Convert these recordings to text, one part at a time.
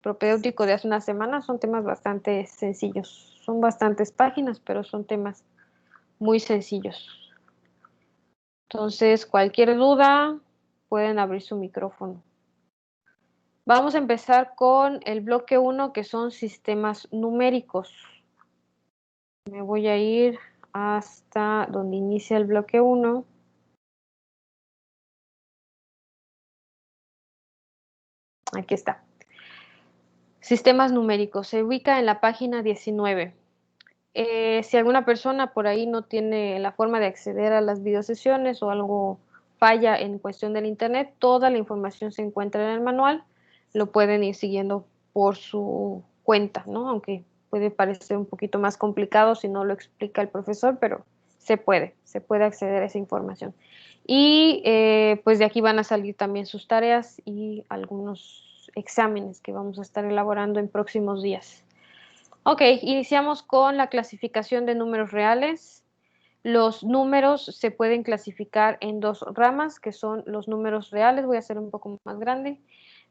propedéutico de hace una semana, son temas bastante sencillos. Son bastantes páginas, pero son temas muy sencillos. Entonces, cualquier duda, pueden abrir su micrófono. Vamos a empezar con el bloque 1, que son sistemas numéricos. Me voy a ir hasta donde inicia el bloque 1. Aquí está. Sistemas numéricos. Se ubica en la página 19. Si alguna persona por ahí no tiene la forma de acceder a las videosesiones o algo falla en cuestión del internet, toda la información se encuentra en el manual. Lo pueden ir siguiendo por su cuenta, ¿no? Aunque puede parecer un poquito más complicado si no lo explica el profesor, pero se puede acceder a esa información. Y pues de aquí van a salir también sus tareas y algunos exámenes que vamos a estar elaborando en próximos días. Ok, iniciamos con la clasificación de números reales. Los números se pueden clasificar en dos ramas, que son los números reales, voy a hacer un poco más grande,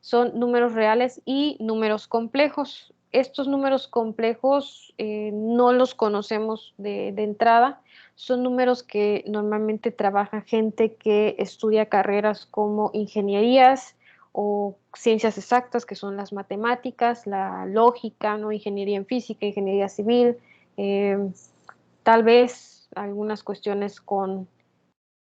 son números reales y números complejos. Estos números complejos no los conocemos de entrada, son números que normalmente trabaja gente que estudia carreras como ingenierías o ciencias exactas, que son las matemáticas, la lógica, ¿no? Ingeniería en física, ingeniería civil, tal vez algunas cuestiones con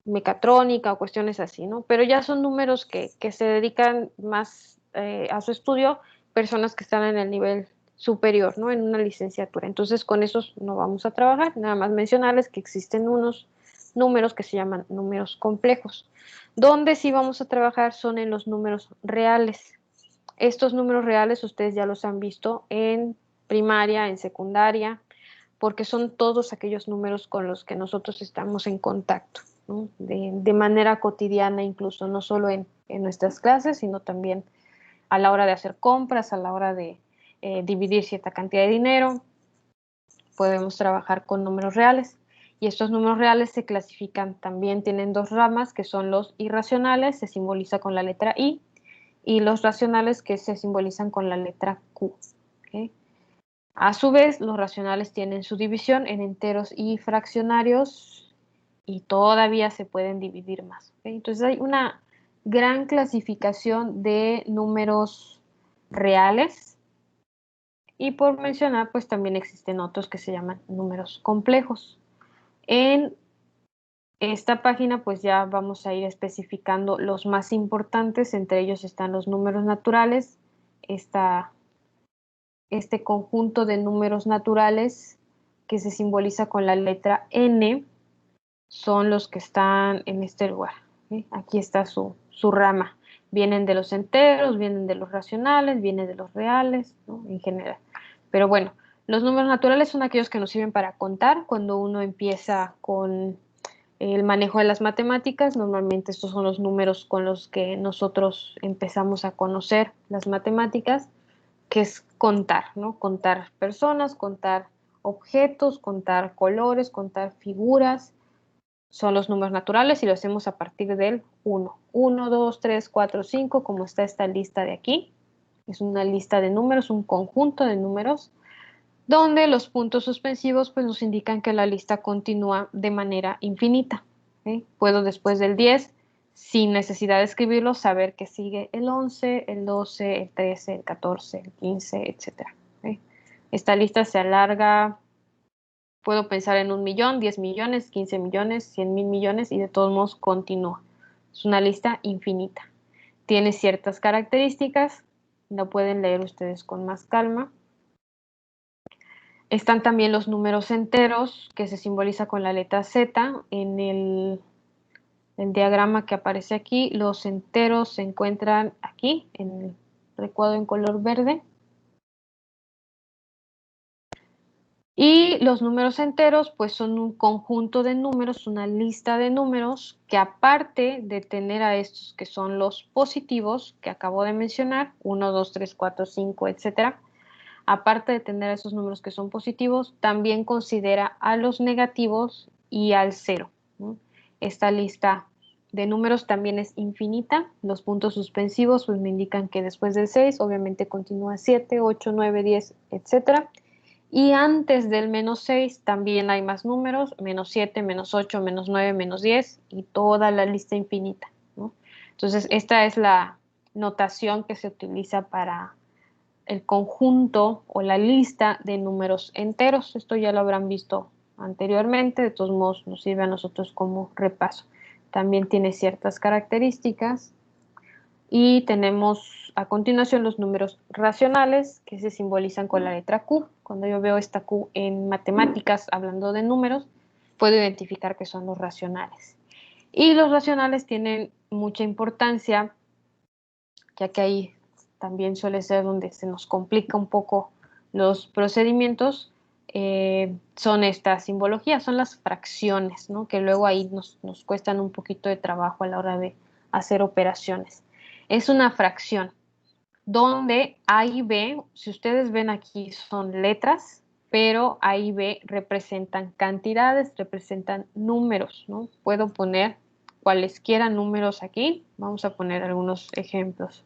mecatrónica o cuestiones así, ¿no? Pero ya son números que se dedican más a su estudio, personas que están en el nivel superior, ¿no? En una licenciatura. Entonces, con esos no vamos a trabajar, nada más mencionarles que existen unos números que se llaman números complejos. Donde sí vamos a trabajar son en los números reales. Estos números reales ustedes ya los han visto en primaria, en secundaria, porque son todos aquellos números con los que nosotros estamos en contacto, ¿no? De manera cotidiana, incluso no solo en nuestras clases, sino también a la hora de hacer compras, a la hora de dividir cierta cantidad de dinero, podemos trabajar con números reales. Y estos números reales se clasifican, también tienen dos ramas, que son los irracionales, se simboliza con la letra I, y los racionales, que se simbolizan con la letra Q. ¿Okay? A su vez, los racionales tienen su división en enteros y fraccionarios y todavía se pueden dividir más. ¿Okay? Entonces hay una gran clasificación de números reales y por mencionar, pues también existen otros que se llaman números complejos. En esta página pues ya vamos a ir especificando los más importantes, entre ellos están los números naturales, este conjunto de números naturales que se simboliza con la letra N, son los que están en este lugar. ¿Sí? Aquí está su rama. Vienen de los enteros, vienen de los racionales, vienen de los reales, ¿no? En general. Pero bueno, los números naturales son aquellos que nos sirven para contar. Cuando uno empieza con el manejo de las matemáticas, normalmente estos son los números con los que nosotros empezamos a conocer las matemáticas, que es contar, ¿no? Contar personas, contar objetos, contar colores, contar figuras. Son los números naturales y lo hacemos a partir del 1. 1, 2, 3, 4, 5, como está esta lista de aquí. Es una lista de números, un conjunto de números, donde los puntos suspensivos pues, nos indican que la lista continúa de manera infinita. ¿Sí? Puedo después del 10, sin necesidad de escribirlo, saber que sigue el 11, el 12, el 13, el 14, el 15, etc. ¿Sí? Esta lista se alarga, puedo pensar en 1 millón, 10 millones, 15 millones, 100 mil millones y de todos modos continúa. Es una lista infinita. Tiene ciertas características, lo pueden leer ustedes con más calma. Están también los números enteros, que se simboliza con la letra Z. En el diagrama que aparece aquí, los enteros se encuentran aquí, en el recuadro en color verde. Y los números enteros, pues son un conjunto de números, una lista de números, que aparte de tener a estos que son los positivos, que acabo de mencionar, 1, 2, 3, 4, 5, etcétera, aparte de tener esos números que son positivos, también considera a los negativos y al cero, ¿no? Esta lista de números también es infinita. Los puntos suspensivos pues me indican que después del 6 obviamente continúa 7, 8, 9, 10, etc. Y antes del -6 también hay más números, -7, -8, -9, -10 y toda la lista infinita, ¿no? Entonces esta es la notación que se utiliza para el conjunto o la lista de números enteros. Esto ya lo habrán visto anteriormente, de todos modos nos sirve a nosotros como repaso. También tiene ciertas características y tenemos a continuación los números racionales que se simbolizan con la letra Q. Cuando yo veo esta Q en matemáticas hablando de números, puedo identificar que son los racionales. Y los racionales tienen mucha importancia, ya que ahí también suele ser donde se nos complica un poco los procedimientos. Son estas simbologías, son las fracciones, ¿no? Que luego ahí nos cuestan un poquito de trabajo a la hora de hacer operaciones. Es una fracción donde A y B, si ustedes ven aquí, son letras, pero A y B representan cantidades, representan números, ¿no? Puedo poner cualesquiera números aquí. Vamos a poner algunos ejemplos.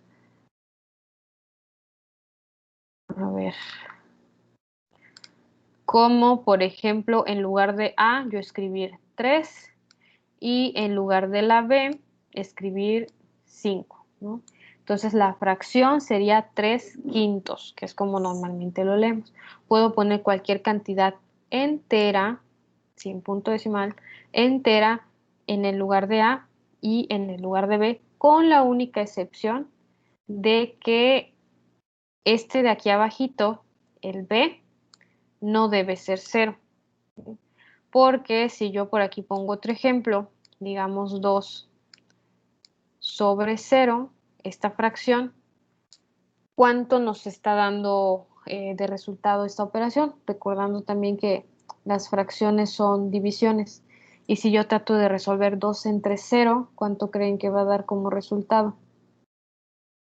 A ver. Como, por ejemplo, en lugar de A, yo escribir 3 y en lugar de la B, escribir 5, ¿no? Entonces la fracción sería 3/5, que es como normalmente lo leemos. Puedo poner cualquier cantidad entera, sin punto decimal, entera en el lugar de A y en el lugar de B, con la única excepción de que este de aquí abajito, el B, no debe ser 0. Porque si yo por aquí pongo otro ejemplo, digamos 2 sobre 0, esta fracción, ¿cuánto nos está dando de resultado esta operación? Recordando también que las fracciones son divisiones. Y si yo trato de resolver 2 entre 0, ¿cuánto creen que va a dar como resultado?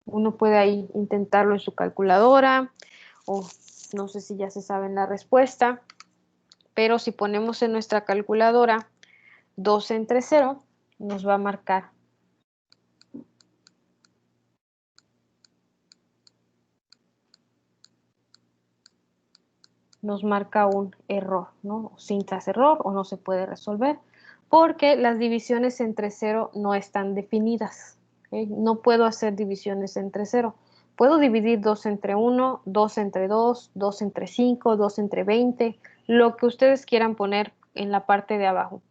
Uno puede ahí intentarlo en su calculadora o no sé si ya se saben la respuesta, pero si ponemos en nuestra calculadora 2 entre 0, nos va a marcar un error, ¿no? Sintas error o no se puede resolver, porque las divisiones entre 0 no están definidas. ¿Okay? No puedo hacer divisiones entre 0. Puedo dividir 2 entre 1, 2 entre 2, 2 entre 5, 2 entre 20, lo que ustedes quieran poner en la parte de abajo,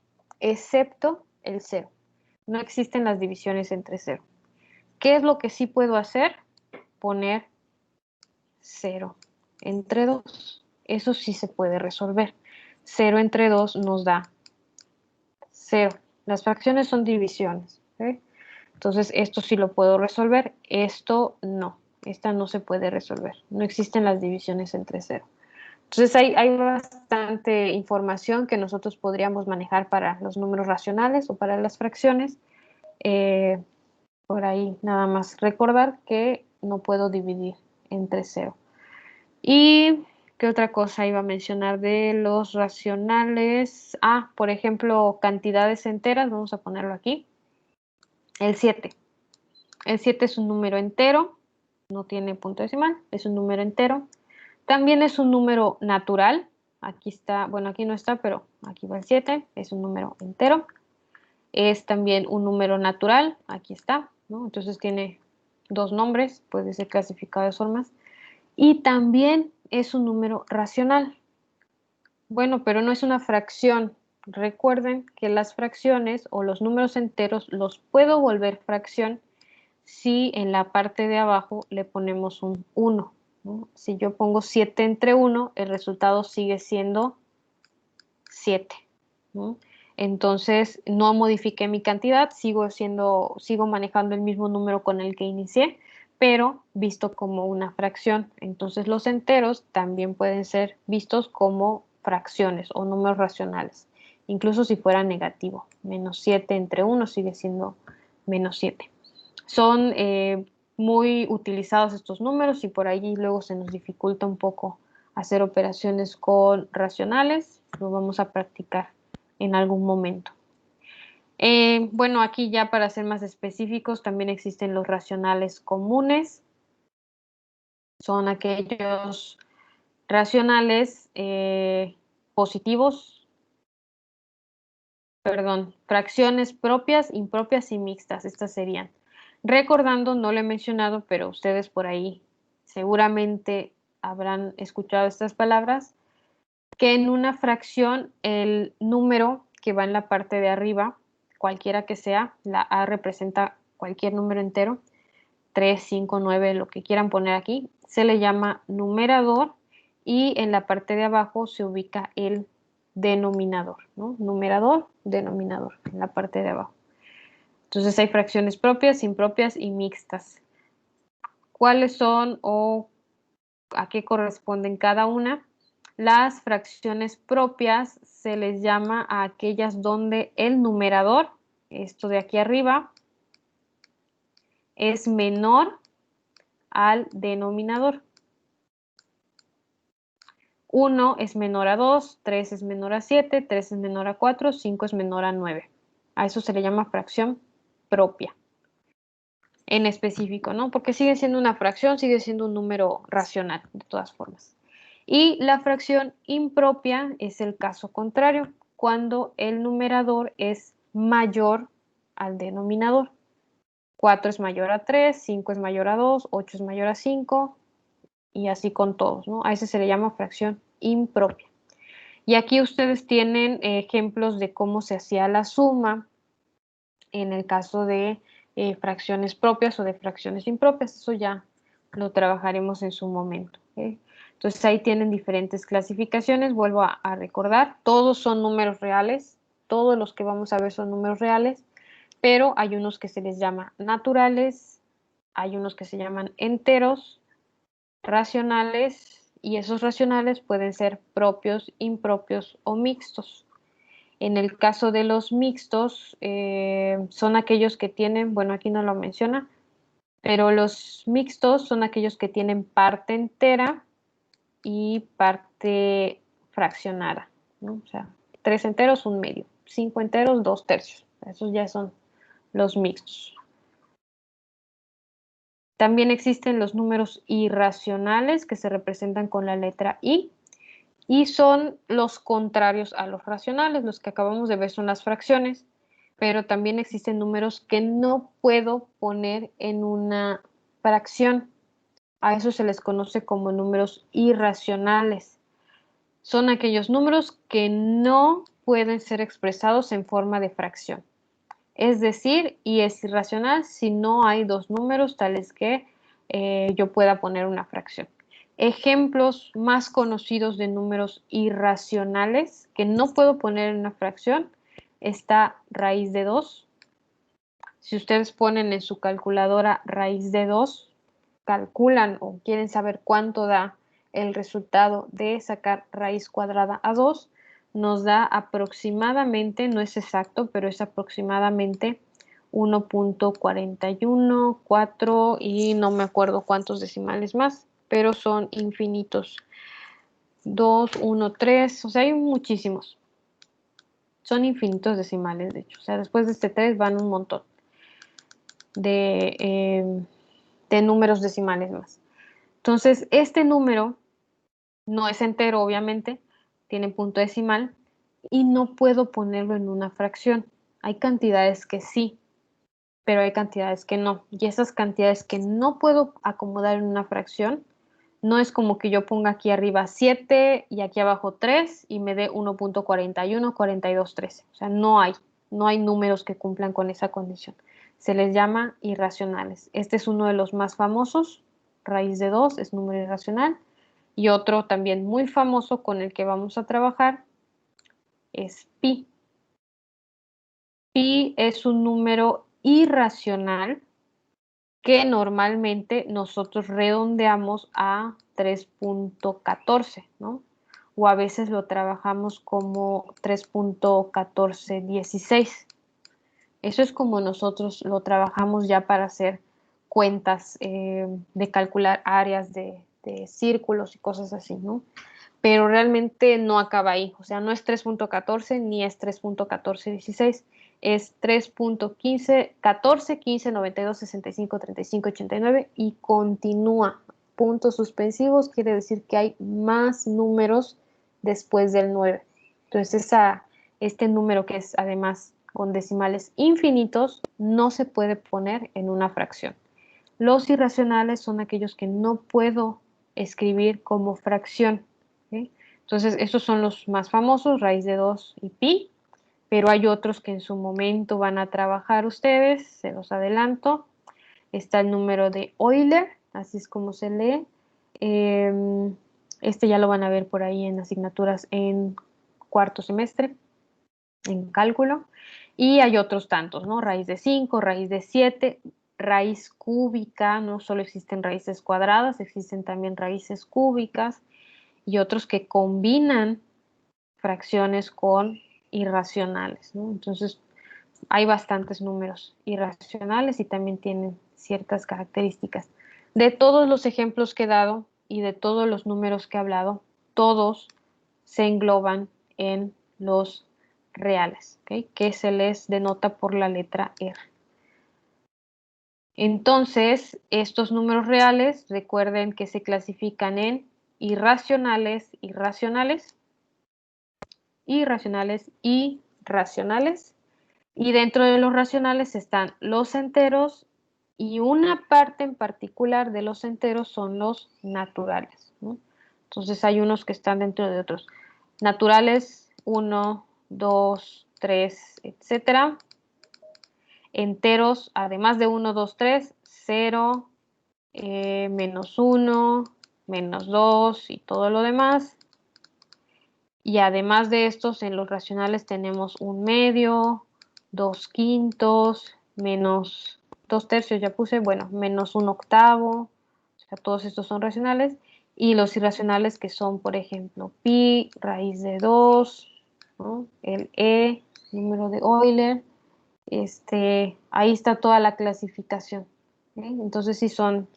excepto el 0. No existen las divisiones entre 0. ¿Qué es lo que sí puedo hacer? Poner 0 entre 2. Eso sí se puede resolver. 0 entre 2 nos da 0. Las fracciones son divisiones. ¿Okay? Entonces, esto sí lo puedo resolver. Esto no. Esta no se puede resolver. No existen las divisiones entre 0. Entonces, hay bastante información que nosotros podríamos manejar para los números racionales o para las fracciones. Por ahí nada más recordar que no puedo dividir entre 0. ¿Y qué otra cosa iba a mencionar de los racionales? Por ejemplo, cantidades enteras, vamos a ponerlo aquí. El 7. El 7 es un número entero, no tiene punto decimal, es un número entero. También es un número natural. Aquí está, bueno, aquí no está, pero aquí va el 7, es un número entero. Es también un número natural, aquí está, ¿no? Entonces tiene dos nombres, puede ser clasificado de formas. Y también es un número racional. Bueno, pero no es una fracción. Recuerden que las fracciones o los números enteros los puedo volver fracción si en la parte de abajo le ponemos un 1, ¿no? Si yo pongo 7 entre 1, el resultado sigue siendo 7, ¿no? Entonces no modifiqué mi cantidad, sigo manejando el mismo número con el que inicié, pero visto como una fracción. Entonces los enteros también pueden ser vistos como fracciones o números racionales, incluso si fuera negativo. -7 entre 1 sigue siendo -7. Son muy utilizados estos números y por ahí luego se nos dificulta un poco hacer operaciones con racionales. Lo vamos a practicar en algún momento. Bueno, aquí ya para ser más específicos, también existen los racionales comunes. Son aquellos racionales positivos, perdón, fracciones propias, impropias y mixtas. Estas serían. Recordando, no lo he mencionado, pero ustedes por ahí seguramente habrán escuchado estas palabras, que en una fracción el número que va en la parte de arriba, cualquiera que sea, la A representa cualquier número entero, 3, 5, 9, lo que quieran poner aquí, se le llama numerador y en la parte de abajo se ubica el denominador, ¿no? Numerador, denominador, en la parte de abajo. Entonces hay fracciones propias, impropias y mixtas. ¿Cuáles son o a qué corresponden cada una? Las fracciones propias se les llama a aquellas donde el numerador, esto de aquí arriba, es menor al denominador. 1 es menor a 2, 3 es menor a 7, 3 es menor a 4, 5 es menor a 9. A eso se le llama fracción propia. En específico, ¿no? Porque sigue siendo una fracción, sigue siendo un número racional, de todas formas. Y la fracción impropia es el caso contrario, cuando el numerador es mayor al denominador. 4 es mayor a 3, 5 es mayor a 2, 8 es mayor a 5, y así con todos, ¿no? A ese se le llama fracción impropia. Y aquí ustedes tienen ejemplos de cómo se hacía la suma en el caso de fracciones propias o de fracciones impropias. Eso ya lo trabajaremos en su momento. Entonces ahí tienen diferentes clasificaciones. Vuelvo a recordar, todos son números reales. Todos los que vamos a ver son números reales, pero hay unos que se les llama naturales, hay unos que se llaman enteros, racionales, y esos racionales pueden ser propios, impropios o mixtos. En el caso de los mixtos, son aquellos que tienen, bueno, aquí no lo menciona, pero los mixtos son aquellos que tienen parte entera y parte fraccionada, ¿no? O sea, 3 enteros, 1/2, 5 enteros, 2/3. Esos ya son los mixtos. También existen los números irracionales que se representan con la letra I y son los contrarios a los racionales. Los que acabamos de ver son las fracciones, pero también existen números que no puedo poner en una fracción. A eso se les conoce como números irracionales. Son aquellos números que no pueden ser expresados en forma de fracción. Es decir, y es irracional si no hay dos números tales que yo pueda poner una fracción. Ejemplos más conocidos de números irracionales que no puedo poner en una fracción está raíz de 2. Si ustedes ponen en su calculadora raíz de 2, calculan o quieren saber cuánto da el resultado de sacar raíz cuadrada a 2, nos da aproximadamente, no es exacto, pero es aproximadamente 1.414 y no me acuerdo cuántos decimales más, pero son infinitos. 2, 1, 3, o sea, hay muchísimos. Son infinitos decimales, de hecho. O sea, después de este 3 van un montón de números decimales más. Entonces, este número no es entero, obviamente, tiene punto decimal y no puedo ponerlo en una fracción. Hay cantidades que sí, pero hay cantidades que no. Y esas cantidades que no puedo acomodar en una fracción, no es como que yo ponga aquí arriba 7 y aquí abajo 3 y me dé 1.41, 42, 13. O sea, no hay números que cumplan con esa condición. Se les llama irracionales. Este es uno de los más famosos, raíz de 2 es número irracional. Y otro también muy famoso con el que vamos a trabajar es pi. Pi es un número irracional que normalmente nosotros redondeamos a 3.14, ¿no? O a veces lo trabajamos como 3.1416. Eso es como nosotros lo trabajamos ya para hacer cuentas de calcular áreas de círculos y cosas así, ¿no? Pero realmente no acaba ahí, o sea, no es 3.14 ni es 3.1416, es 3.15, 14, 15, 92, 65, 35, 89 y continúa. Puntos suspensivos quiere decir que hay más números después del 9. Entonces, este número que es además con decimales infinitos no se puede poner en una fracción. Los irracionales son aquellos que no puedo escribir como fracción. ¿Sí? Entonces, estos son los más famosos, raíz de 2 y pi, pero hay otros que en su momento van a trabajar ustedes, se los adelanto. Está el número de Euler, así es como se lee. Este ya lo van a ver por ahí en asignaturas en cuarto semestre, en cálculo. Y hay otros tantos, ¿no? Raíz de 5, raíz de 7, raíz cúbica, no solo existen raíces cuadradas, existen también raíces cúbicas y otros que combinan fracciones con irracionales, ¿no? Entonces, hay bastantes números irracionales y también tienen ciertas características. De todos los ejemplos que he dado y de todos los números que he hablado, todos se engloban en los reales, ¿okay? Que se les denota por la letra R. Entonces, estos números reales, recuerden que se clasifican en irracionales, irracionales, irracionales y racionales. Y dentro de los racionales están los enteros y una parte en particular de los enteros son los naturales, ¿no? Entonces hay unos que están dentro de otros. Naturales 1, 2, 3, etcétera. Enteros, además de 1, 2, 3, 0, menos 1, menos 2 y todo lo demás. Y además de estos, en los racionales tenemos un medio, 2/5, menos 2/3, ya puse, bueno, menos 1/8, o sea, todos estos son racionales. Y los irracionales que son, por ejemplo, pi, raíz de 2, ¿no? El número de Euler, ahí está toda la clasificación, ¿sí? Entonces, si son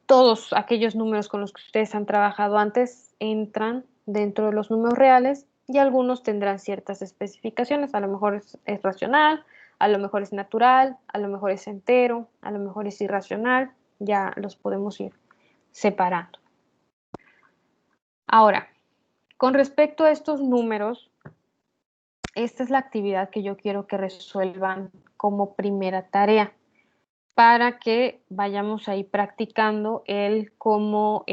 todos aquellos números con los que ustedes han trabajado antes, entran dentro de los números reales y algunos tendrán ciertas especificaciones. A lo mejor es racional, a lo mejor es natural, a lo mejor es entero, a lo mejor es irracional. Ya los podemos ir separando. Ahora, con respecto a estos números, esta es la actividad que yo quiero que resuelvan como primera tarea, para que vayamos ahí practicando el cómo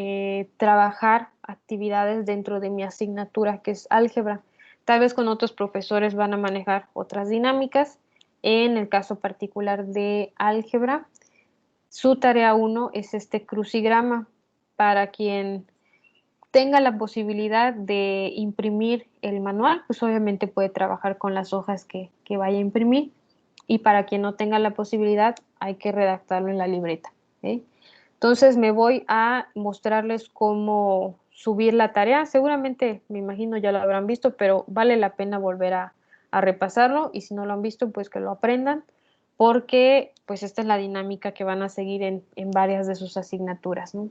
trabajar actividades dentro de mi asignatura, que es álgebra. Tal vez con otros profesores van a manejar otras dinámicas. En el caso particular de álgebra, su tarea 1 es este crucigrama. Para quien tenga la posibilidad de imprimir el manual, pues obviamente puede trabajar con las hojas que vaya a imprimir. Y para quien no tenga la posibilidad, hay que redactarlo en la libreta, ¿sí? Entonces me voy a mostrarles cómo subir la tarea. Seguramente, me imagino, ya lo habrán visto, pero vale la pena volver a repasarlo y si no lo han visto, pues que lo aprendan, porque pues esta es la dinámica que van a seguir en varias de sus asignaturas, ¿no?